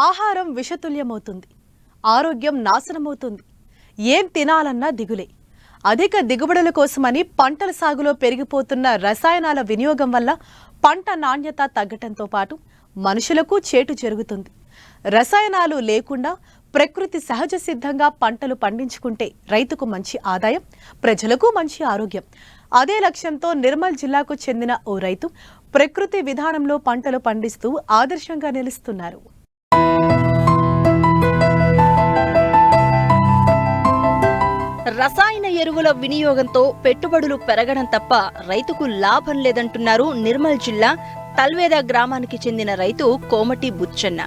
ఆహారం విషతుల్యమవుతుంది, ఆరోగ్యం నాశనమవుతుంది. ఏం తినాలన్నా దిగులే. అధిక దిగుబడుల కోసమని పంటల సాగులో పెరిగిపోతున్న రసాయనాల వినియోగం వల్ల పంట నాణ్యత తగ్గటంతో పాటు మనుషులకు చేటు జరుగుతుంది. రసాయనాలు లేకుండా ప్రకృతి సహజ సిద్ధంగా పంటలు పండించుకుంటే రైతుకు మంచి ఆదాయం, ప్రజలకు మంచి ఆరోగ్యం. అదే లక్ష్యంతో నిర్మల్ జిల్లాకు చెందిన ఓ రైతు ప్రకృతి విధానంలో పంటలు పండిస్తూ ఆదర్శంగా నిలుస్తున్నారు. రసాయన ఎరువుల వినియోగంతో పెట్టుబడులు పెరగడం తప్ప రైతుకు లాభం లేదంటున్నారు నిర్మల్ జిల్లా తల్వేద గ్రామానికి చెందిన రైతు కోమటి బుచ్చన్న.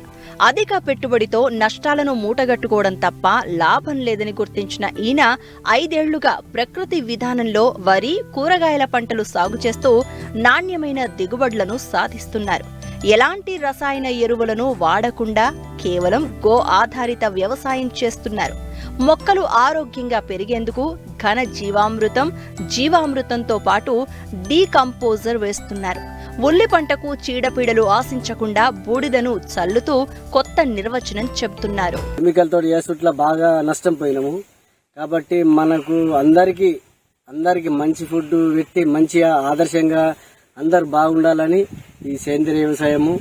అధిక పెట్టుబడితో నష్టాలను మూటగట్టుకోవడం తప్ప లాభం లేదని గుర్తించిన ఈయన 5 ఏళ్లుగా ప్రకృతి విధానంలో వరి, కూరగాయల పంటలు సాగు చేస్తూ నాణ్యమైన దిగుబడులను సాధిస్తున్నారు. ఎలాంటి రసాయన ఎరువులను వాడకుండా కేవలం గో ఆధారిత వ్యవసాయం చేస్తున్నారు. మొక్కలు ఆరోగ్యంగా పెరిగేందుకు ఘన జీవామృతంతో పాటు డీకంపోజర్ వేస్తున్నారు. ఉల్లి పంటకు చీడపీడలు ఆశించకుండా బూడిదను చల్లుతూ కొత్త నిర్వచనం చెబుతున్నారు. కెమికల్ తోటి వేసుట్లా బాగా నష్టం పోయినాము కాబట్టి మనకు అందరికి మంచి ఫుడ్ పెట్టి మంచిగా ఆదర్శంగా అందరు బాగుండాలని ఈ సేంద్రియ వ్యవసాయము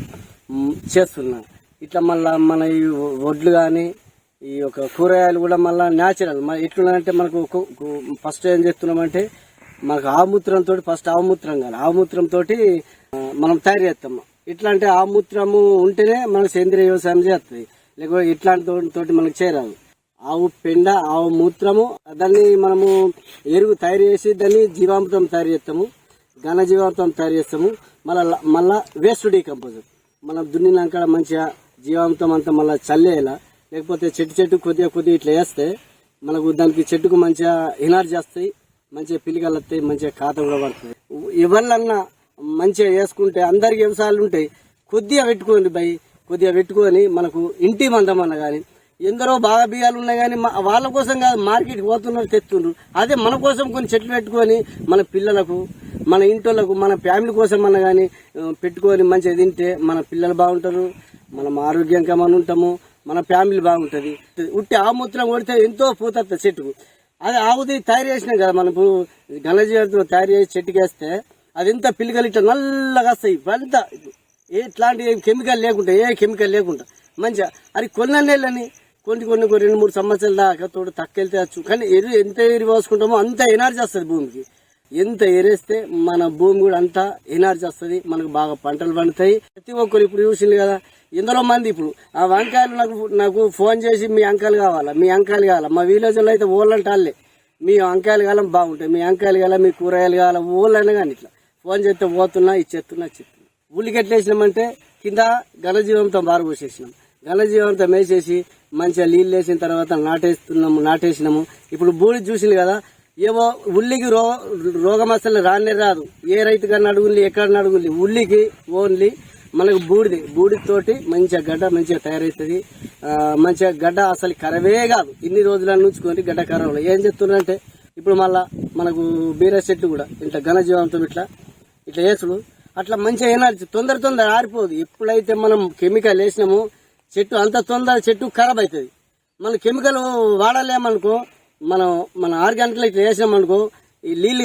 చేస్తున్నాం. ఇట్లా మళ్ళా మన ఈ వడ్లు కానీ ఈ యొక్క కూరగాయలు కూడా మళ్ళీ న్యాచురల్ ఎట్లున్నాయంటే మనకు ఫస్ట్ ఏం చేస్తున్నామంటే మనకు ఆవుమూత్రంతో మనం తయారు చేస్తాము. ఇట్లా అంటే ఆవుమూత్రము ఉంటేనే మనకు సేంద్రియ వ్యవసాయం చేస్తుంది, లేకపోతే ఇట్లాంటి తోటి మనకు చేరాదు. ఆవు పెండ, ఆవు మూత్రము దాన్ని మనము ఎరువు తయారు చేసి దాన్ని జీవామృతం తయారు చేస్తాము, ఘన జీవామృతం తయారు చేస్తాము. మళ్ళా వేస్ట్ డీకంపోజర్ మనం దున్నినాక మంచిగా జీవామృతం అంతా మళ్ళీ చల్లేలా, లేకపోతే చెట్టు కొద్దిగా ఇట్లా వేస్తే మనకు దానికి చెట్టుకు మంచిగా ఎనర్జీ వస్తాయి, మంచిగా పిలికలు వస్తాయి, మంచిగా ఖాత కూడా పడుతుంది. ఎవరినన్నా మంచిగా వేసుకుంటే అందరికి వ్యవసాయాలు ఉంటాయి. కొద్దిగా పెట్టుకొని మనకు ఇంటి మందమన్న కానీ ఎందరో బాగా బియ్యాలు ఉన్నాయి కానీ వాళ్ళ కోసం కాదు, మార్కెట్కి పోతున్నారు, తెస్తుండ్రు. అదే మన కోసం కొన్ని చెట్లు పెట్టుకొని మన పిల్లలకు, మన ఇంటోళ్లకు, మన ఫ్యామిలీ కోసం అన్న కానీ పెట్టుకొని మంచిగా తింటే మన పిల్లలు బాగుంటారు, మనం ఆరోగ్యంగా మనం ఉంటాము, మన ఫ్యామిలీ బాగుంటుంది. ఉట్టి ఆవుమూత్రం కొడితే ఎంతో పూతత్త చెట్టుకు. అదే ఆవుది తయారు చేసినాం కదా మనం ఇప్పుడు ఘనజీవంతో తయారు చేసి చెట్టుకి వేస్తే అది ఎంత పిల్లకలు ఇట్లా నల్లగా వస్తాయి. అంతా ఎట్లాంటి ఏ కెమికల్ లేకుండా మంచిగా అది కొన్ని 2-3 సంవత్సరాల దాకా తోడు తక్కువ వచ్చు. కానీ ఎంత ఎరువు పోసుకుంటామో అంత ఎనర్జీ వస్తుంది భూమికి. ఎంత ఎరేస్తే మన భూమి కూడా అంత ఎనర్జీ వస్తుంది, మనకు బాగా పంటలు పండుతాయి. ప్రతి ఒక్కరు ఇప్పుడు చూసింది కదా ఎందరో మంది ఇప్పుడు ఆ వంకాయలు నాకు ఫోన్ చేసి మీ అంకాయలు కావాలా, మా విలేజ్ లో అయితే ఓళ్ళంటే వాళ్ళే మీ వంకాయలు కాలం బాగుంటాయి, మీ వంకాయలు కావాలా, మీ కూరగాయలు కావాలా, ఓళ్ళైనా కానీ ఇట్లా ఫోన్ చేస్తే పోతున్నా ఇచ్చేస్తున్నా. ఉల్లికి ఎట్లా వేసినామంటే కింద ఘనజీవంతో బారు పోసేసినాం, ఘనజీవంతో వేసేసి మంచిగా నీళ్ళు వేసిన తర్వాత నాటేసినాము. ఇప్పుడు బూడి చూసింది కదా, ఏవో ఉల్లికి రోగం అసలు రాదు. ఏ రైతు కన్నా అడుగులి, ఎక్కడ అడుగులి, ఉల్లికి ఓన్లీ మనకు బూడితోటి మంచిగా గడ్డ మంచిగా తయారవుతుంది. మంచిగా గడ్డ అసలు కరవే కాదు. ఇన్ని రోజుల నుంచుకొని గడ్డ కరవలు ఏం చెప్తున్నారంటే ఇప్పుడు మళ్ళా మనకు బీర చెట్టు కూడా ఇట్లా ఘనజీవంతో ఇట్లా వేసుడు అట్లా మంచిగా ఎనర్జీ తొందర ఆరిపోదు. ఎప్పుడైతే మనం కెమికల్ వేసినామో చెట్టు ఖరాబ్ అవుతుంది. మనం కెమికల్ వాడలేమనుకో, మన ఆర్గానిక్ ఇట్లా వేసినామనుకో, ఈ నీళ్లు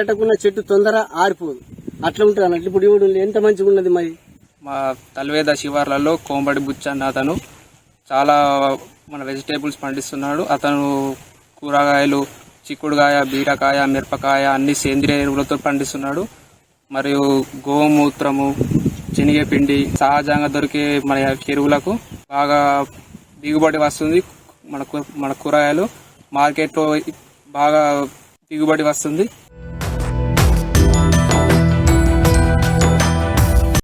కట్టకుండా చెట్టు తొందర ఆరిపోదు. అట్లా ఉంటుంది అన్నట్లు. ఇప్పుడు ఎంత మంచిగా ఉన్నది. మరి మా తల్వేద శివార్లలో కోంబడి బుచ్చన్న అతను చాలా మన వెజిటేబుల్స్ పండిస్తున్నాడు. అతను కూరగాయలు, చిక్కుడుకాయ, బీరకాయ, మిరపకాయ అన్ని సేంద్రియ ఎరువులతో పండిస్తున్నాడు. మరియు గోమూత్రము, శనగపిండి సహజంగా దొరికే మన ఎరువులకు బాగా దిగుబడి వస్తుంది. మన కూరగాయలు మార్కెట్లో బాగా దిగుబడి వస్తుంది.